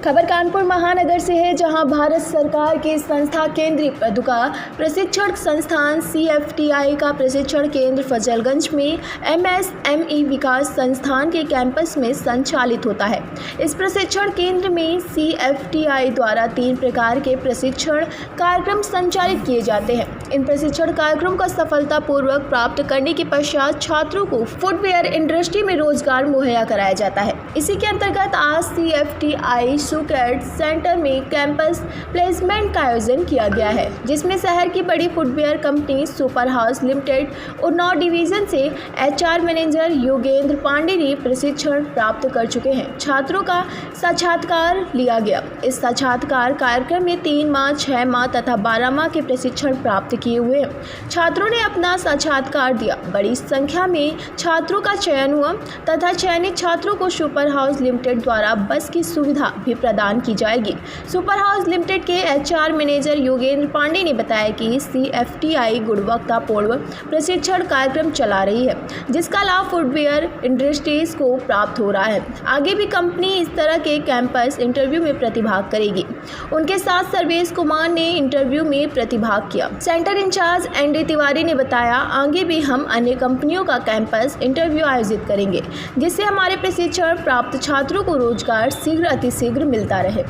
खबर कानपुर महानगर से है, जहां भारत सरकार के संस्था केंद्रीय पदुका प्रशिक्षण संस्थान CFTI का प्रशिक्षण केंद्र फजलगंज में MSME विकास संस्थान के कैंपस में संचालित होता है। इस प्रशिक्षण केंद्र में CFTI द्वारा 3 प्रकार के प्रशिक्षण कार्यक्रम संचालित किए जाते हैं। इन प्रशिक्षण कार्यक्रम का सफलतापूर्वक प्राप्त करने के पश्चात छात्रों को फुटवेयर इंडस्ट्री में रोजगार मुहैया कराया जाता है। इसी के अंतर्गत आज CFTI सुकेट सेंटर में कैंपस प्लेसमेंट का आयोजन किया गया है, जिसमें शहर की बड़ी footwear company super house limited Unnao division से HR मैनेजर योगेंद्र पांडे ने प्रशिक्षण प्राप्त कर चुके हैं। छात्रों का साक्षात्कार लिया गया। इस साक्षात्कार कार्यक्रम में 3 माह, 6 माह तथा 12 माह के प्रशिक्षण प्राप्त किए हुए हैं। छात्रों ने अपना साक्षात्कार दिया। बड़ी संख्या में छात्रों का चयन हुआ तथा चयनित छात्रों को सुपर हाउस लिमिटेड द्वारा बस की सुविधा भी प्रदान की जाएगी। सुपर हाउस लिमिटेड के HR मैनेजर योगेंद्र पांडे ने बताया कि CFTI गुणवत्तापूर्ण प्रशिक्षण कार्यक्रम चला रही है, जिसका लाभ फुटवेयर इंडस्ट्रीज को प्राप्त हो रहा है। आगे भी कंपनी इस तरह के कैंपस इंटरव्यू में प्रतिभाग करेगी। उनके साथ सर्वेश कुमार ने इंटरव्यू में प्रतिभाग किया। सेंटर इंचार्ज ND तिवारी ने बताया, आगे भी हम अन्य कंपनियों का कैंपस इंटरव्यू आयोजित करेंगे, जिससे हमारे प्रशिक्षण प्राप्त छात्रों को रोजगार शीघ्र अतिशीघ्र मिलता रहे।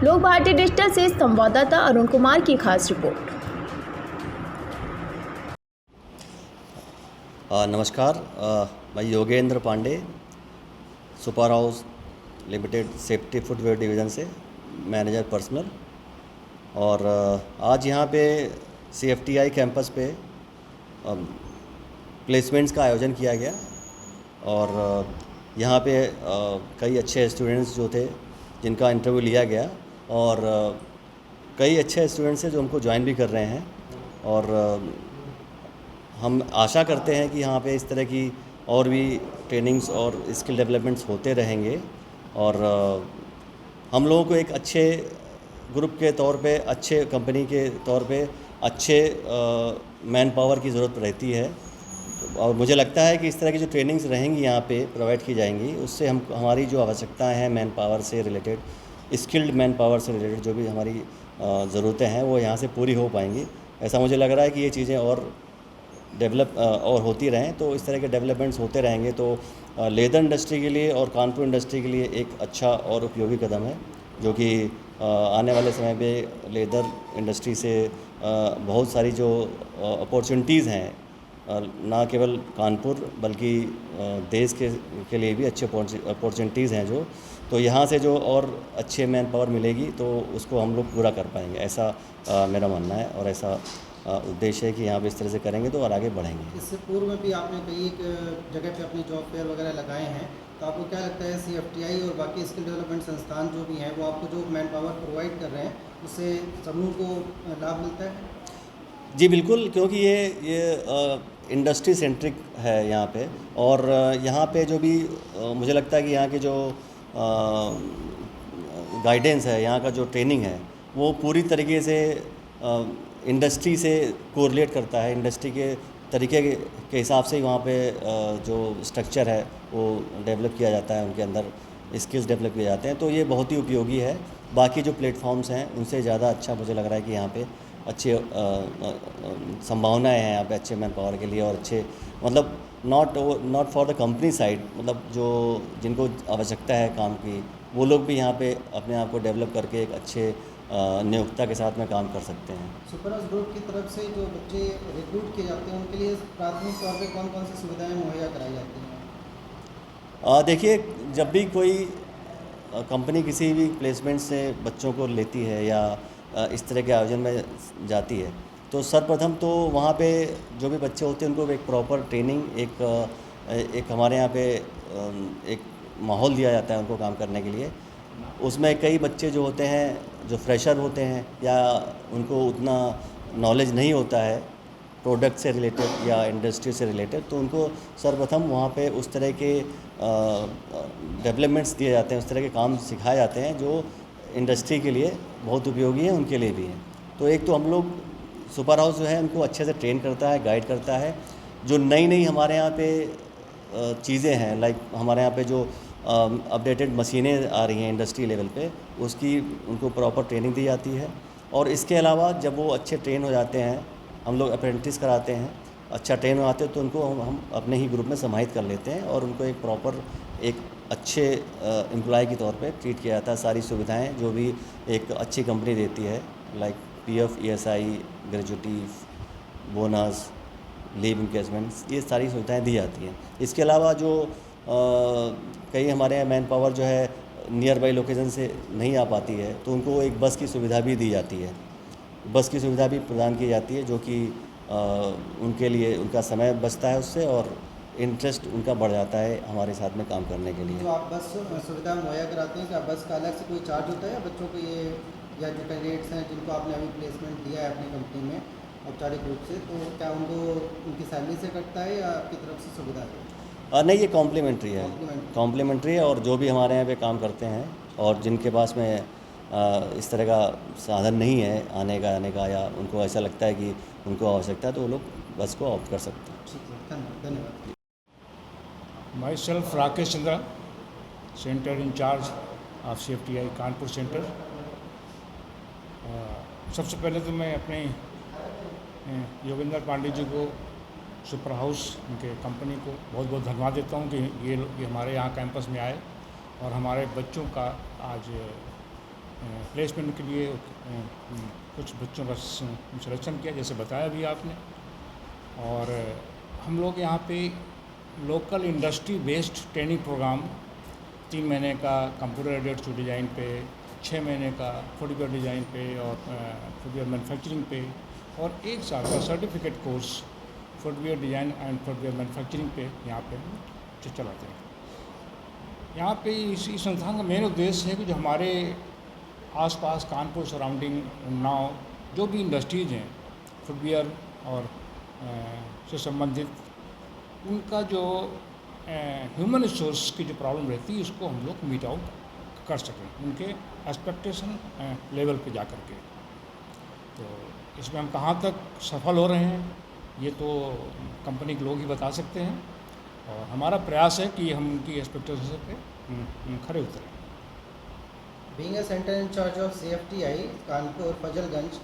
लोक भारती डिजिटल से संवाददाता अरुण कुमार की खास रिपोर्ट। नमस्कार, मैं Yogendra Pandey, super house limited safety footwear division से मैनेजर पर्सनल। और आज यहाँ पे CFTI कैंपस पे प्लेसमेंट्स का आयोजन किया गया और यहाँ पे कई अच्छे स्टूडेंट्स जो थे जिनका इंटरव्यू लिया गया और कई अच्छे स्टूडेंट्स हैं जो हमको ज्वाइन भी कर रहे हैं। और हम आशा करते हैं कि यहाँ पे इस तरह की और भी ट्रेनिंग्स और स्किल डेवलपमेंट्स होते रहेंगे और हम लोगों को एक अच्छे ग्रुप के तौर पे, अच्छे कंपनी के तौर पे अच्छे मैन पावर की ज़रूरत रहती है। और मुझे लगता है कि इस तरह की जो ट्रेनिंग्स रहेंगी यहाँ पे प्रोवाइड की जाएंगी, उससे हमारी जो आवश्यकताएं हैं मैन पावर से रिलेटेड, स्किल्ड मैन पावर से रिलेटेड जो भी हमारी ज़रूरतें हैं वो यहाँ से पूरी हो पाएंगी। ऐसा मुझे लग रहा है कि ये चीज़ें और डेवलप और होती रहें, तो इस तरह के डेवलपमेंट्स होते रहेंगे तो लेदर इंडस्ट्री के लिए और कानपुर इंडस्ट्री के लिए एक अच्छा और उपयोगी कदम है, जो कि आने वाले समय में लेदर इंडस्ट्री से बहुत सारी जो अपॉर्चुनिटीज़ हैं, ना केवल कानपुर बल्कि देश के लिए भी अच्छे अपॉर्चुनिटीज़ हैं जो, तो यहाँ से जो और अच्छे मैन पावर मिलेगी तो उसको हम लोग पूरा कर पाएंगे, ऐसा मेरा मानना है और ऐसा उद्देश्य है कि यहाँ पे इस तरह से करेंगे तो और आगे बढ़ेंगे। इससे पूर्व में भी आपने कई एक जगह पे अपनी जॉब फेयर वगैरह लगाए हैं, तो आपको क्या लगता है CFTI और बाकी स्किल डेवलपमेंट संस्थान जो भी हैं वो आपको जो मैन पावर प्रोवाइड कर रहे हैं उससे समूह को लाभ मिलता है? जी बिल्कुल, क्योंकि ये इंडस्ट्री सेंट्रिक है यहाँ पे और यहाँ पे जो भी मुझे लगता है कि यहाँ के जो गाइडेंस है, यहाँ का जो ट्रेनिंग है वो पूरी तरीके से इंडस्ट्री से कोरिलेट करता है। इंडस्ट्री के तरीके के हिसाब से ही वहाँ पे जो स्ट्रक्चर है वो डेवलप किया जाता है, उनके अंदर स्किल्स डेवलप किए जाते हैं, तो ये बहुत ही उपयोगी है। बाकी जो प्लेटफॉर्म्स हैं उनसे ज़्यादा अच्छा मुझे लग रहा है कि यहाँ पे अच्छे संभावनाएं हैं यहाँ पे अच्छे मैन पावर के लिए और अच्छे मतलब not for the company side, मतलब जो जिनको आवश्यकता है काम की वो लोग भी यहाँ पे अपने आप को डेवलप करके एक अच्छे नियोक्ता के साथ में काम कर सकते हैं। सुपर हाउस ग्रुप की तरफ से जो बच्चे रिक्रूट किए जाते हैं उनके लिए प्राथमिक तौर पे कौन कौन सी सुविधाएं मुहैया कराई जाती हैं? देखिए, जब भी कोई कंपनी किसी भी प्लेसमेंट से बच्चों को लेती है या इस तरह के आयोजन में जाती है तो सर्वप्रथम तो वहाँ पे जो भी बच्चे होते हैं उनको एक प्रॉपर ट्रेनिंग, एक हमारे यहाँ पे एक माहौल दिया जाता है उनको काम करने के लिए। उसमें कई बच्चे जो होते हैं जो फ्रेशर होते हैं या उनको उतना नॉलेज नहीं होता है प्रोडक्ट से रिलेटेड या इंडस्ट्री से रिलेटेड, तो उनको सर्वप्रथम वहाँ पे उस तरह के डेवलपमेंट्स दिए जाते हैं, उस तरह के काम सिखाए जाते हैं जो इंडस्ट्री के लिए बहुत उपयोगी हैं, उनके लिए भी हैं। तो एक तो हम लोग सुपर हाउस जो है उनको अच्छे से ट्रेन करता है, गाइड करता है। जो नई नई हमारे यहाँ पे चीज़ें हैं, लाइक हमारे यहाँ पे जो अपडेटेड मशीनें आ रही हैं इंडस्ट्री लेवल पे, उसकी उनको प्रॉपर ट्रेनिंग दी जाती है। और इसके अलावा जब वो अच्छे ट्रेन हो जाते हैं, हम लोग अप्रेंटिस कराते हैं, अच्छा ट्रेन हो आते हैं तो उनको हम अपने ही ग्रुप में समाहित कर लेते हैं और उनको एक प्रॉपर एक अच्छे एम्प्लॉय के तौर पे ट्रीट किया जाता है। सारी सुविधाएं जो भी एक अच्छी कंपनी देती है, like PF, ESI, gratuity, bonus, leave encashments, ये सारी सुविधाएं दी जाती हैं। इसके अलावा जो कई हमारे यहाँ मैन पावर जो है नियर बाई लोकेशन से नहीं आ पाती है, तो उनको एक बस की सुविधा भी दी जाती है। बस की सुविधा भी प्रदान की जाती है, जो कि उनके लिए उनका समय बचता है उससे, और इंटरेस्ट उनका बढ़ जाता है हमारे साथ में काम करने के लिए। जो आप बस सुविधा मुहैया कराते हैं, क्या बस का अलग से कोई चार्ज होता है या बच्चों को ये, या जो कैंडिडेट्स हैं जिनको आपने अभी प्लेसमेंट दिया है अपनी कंपनी में औपचारिक रूप से, तो क्या उनको उनकी सैलरी से कटता है या आपकी तरफ से सुविधा है? नहीं, ये कॉम्प्लीमेंट्री है, कॉम्प्लीमेंट्री है। और जो भी हमारे यहाँ पे काम करते हैं और जिनके पास में इस तरह का साधन नहीं है आने का, या उनको ऐसा लगता है कि उनको आवश्यकता है, तो वो लोग बस को ऑप्ट कर सकते हैं। ठीक है, धन्यवाद। Myself Rakesh Chandra, Center in charge of CFTI Kanpur centre. सबसे पहले तो मैं अपने योगेंद्र पांडे जी को, सुपर हाउस उनके कंपनी को बहुत बहुत धन्यवाद देता हूँ कि ये हमारे यहाँ कैंपस में आए और हमारे बच्चों का आज प्लेसमेंट के लिए कुछ बच्चों का सिलेक्शन किया, जैसे बताया भी आपने। और हम लोग यहाँ पे local industry based training programme 3 महीने का कंप्यूटर एडेड टू डिज़ाइन पे, 6 महीने का फुटवेयर डिज़ाइन पे और फुटवेयर मैन्युफैक्चरिंग पे, और 1 साल का certificate course footwear design and footwear manufacturing पे यहाँ पे चलाते हैं। यहाँ पे इस संस्थान का मेन उद्देश्य है कि जो हमारे आसपास कानपुर सराउंडिंग उन्नाव जो भी इंडस्ट्रीज़ हैं फुटवेयर और से संबंधित, उनका जो ह्यूमन रिसोर्स की जो प्रॉब्लम रहती है उसको हम लोग मीट आउट कर सकें उनके एक्सपेक्टेशन लेवल पे जा कर के। तो इसमें हम कहाँ तक सफल हो रहे हैं ये तो कंपनी के लोग ही बता सकते हैं, और हमारा प्रयास है कि हम उनकी एक्सपेक्टेशन पे खरे उतरें। Being a center in charge of CFTI Kanpur Fazalganj,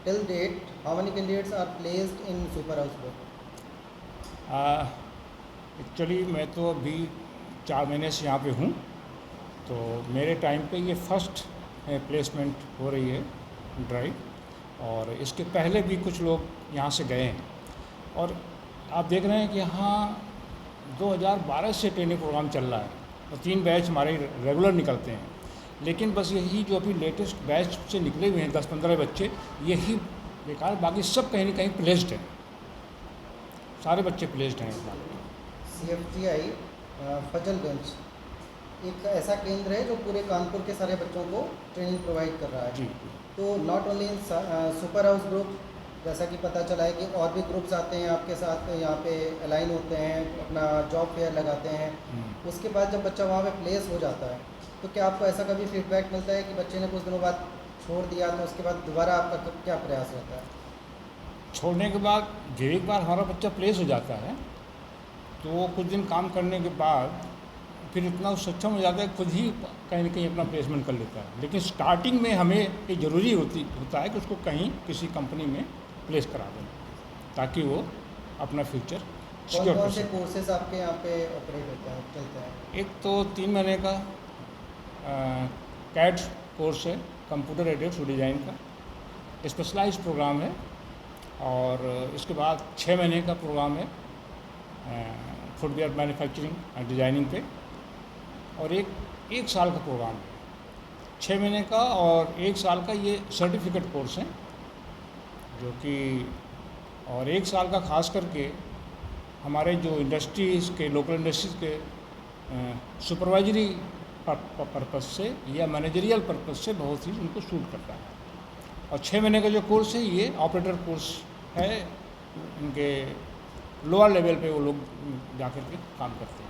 till date, how many candidates are placed in super house group? Actually मैं तो अभी 4 महीने से यहाँ पे हूँ, तो मेरे टाइम पे ये फर्स्ट प्लेसमेंट हो रही है ड्राइव, और इसके पहले भी कुछ लोग यहाँ से गए हैं। और आप देख रहे हैं कि यहाँ 2012 से ट्रेनिंग प्रोग्राम चल रहा है और 3 बैच हमारे रेगुलर निकलते हैं, लेकिन बस यही जो अभी लेटेस्ट बैच से निकले हुए हैं 10-15 बच्चे, यही बेकार, बाकी सब कहीं ना कहीं प्लेस्ड हैं, सारे बच्चे प्लेस्ड हैं इस बार। CFTI फजलगंज एक ऐसा केंद्र है जो पूरे कानपुर के सारे बच्चों को ट्रेनिंग प्रोवाइड कर रहा है जी। तो not only in super house group, जैसा कि पता चला है कि और भी ग्रुप्स आते हैं आपके साथ, यहाँ पे अलाइन होते हैं, अपना जॉब फेयर लगाते हैं। उसके बाद जब बच्चा वहाँ पे प्लेस हो जाता है तो क्या आपको ऐसा कभी फीडबैक मिलता है कि बच्चे ने कुछ दिनों बाद छोड़ दिया, तो उसके बाद दोबारा आपका क्या प्रयास रहता है? छोड़ने के बाद जब एक बार हमारा बच्चा प्लेस हो जाता है तो कुछ दिन काम करने के बाद फिर इतना सक्षम हो जाता है, खुद ही कहीं ना कहीं अपना प्लेसमेंट कर लेता है। लेकिन स्टार्टिंग में हमें ये ज़रूरी होता है कि उसको कहीं किसी कंपनी में प्लेस करा दें ताकि वो अपना फ्यूचर सिक्योर कर कौन से सके। कोर्सेज आपके यहाँ पे ऑपरेट होते हैं, चलते हैं? एक तो 3 महीने का कैट कोर्स है, कंप्यूटर एडेड टू डिज़ाइन का स्पेशलाइज प्रोग्राम है, और इसके बाद 6 महीने का प्रोग्राम है फुटवेयर मैन्युफैक्चरिंग एंड डिज़ाइनिंग पे, और एक साल का प्रोग्राम है 6 महीने का, और 1 साल का ये सर्टिफिकेट कोर्स है जो कि, और 1 साल का खास करके हमारे जो इंडस्ट्रीज़ के, लोकल इंडस्ट्रीज़ के सुपरवाइजरी पर्पस से या मैनेजरियल पर्पस से बहुत ही उनको सूट करता है। और 6 महीने का जो कोर्स है ये ऑपरेटर कोर्स है, उनके लोअर लेवल पे वो लोग जाकर के काम करते हैं।